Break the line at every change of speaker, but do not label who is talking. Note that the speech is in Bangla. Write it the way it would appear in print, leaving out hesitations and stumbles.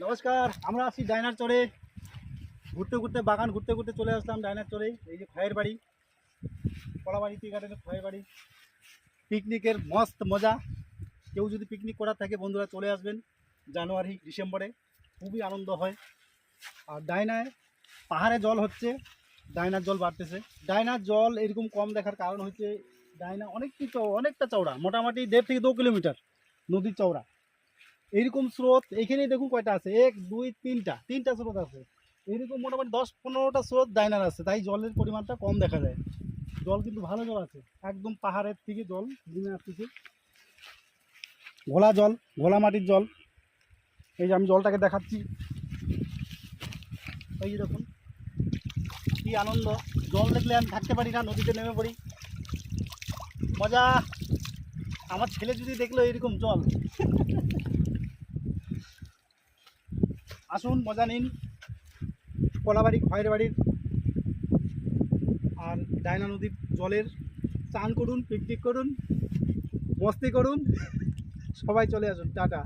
নমস্কার, আমরা আছি ডাইনার চরে ঘুরতে ঘুরতে, বাগান ঘুরতে ঘুরতে চলে আসলাম ডাইনার চরে। এই যে খয়ের বাড়ি, কলাবাড়ি টি গার্ডেনের খয়ের বাড়ি। পিকনিকের মস্ত মজা। কেউ যদি পিকনিক করার থাকে বন্ধুরা চলে আসবেন জানুয়ারি ডিসেম্বরে, খুবই আনন্দ হয়। আর ডাইনায় পাহাড়ে জল হচ্ছে, ডাইনার জল বাড়তেছে। ডাইনার জল এরকম কম দেখার কারণ হচ্ছে ডাইনা অনেকটা চওড়া, মোটামুটি 1.5 থেকে 2 কিলোমিটার নদীর চওড়া। এইরকম স্রোত এখানেই দেখুন কয়টা আছে, 1 2 তিনটা স্রোত আছে। এইরকম মোটামুটি 10-15টা স্রোত ডাইনার আছে, তাই জলের পরিমাণটা কম দেখা যায়। জল কিন্তু ভালো জল আছে, একদম পাহাড়ের থেকে জল নেমে আসতেছে। ঘোলা জল, ঘোলা মাটির জল। এই যে আমি জলটাকে দেখাচ্ছি, এই যে দেখুন কি আনন্দ। জল দেখলে আমি থাকতে পারি না, নদীতে নেমে পড়ি, মজা। আমার ছেলে যদি দেখলো এরকম জল, আসুন মজা নিন কলাবাড়ি খয়ের বাড়ির। আর ডায়না নদীর জলের চান করুন, পিকনিক করুন, মস্তি করুন। সবাই চলে আসুন, টাটা।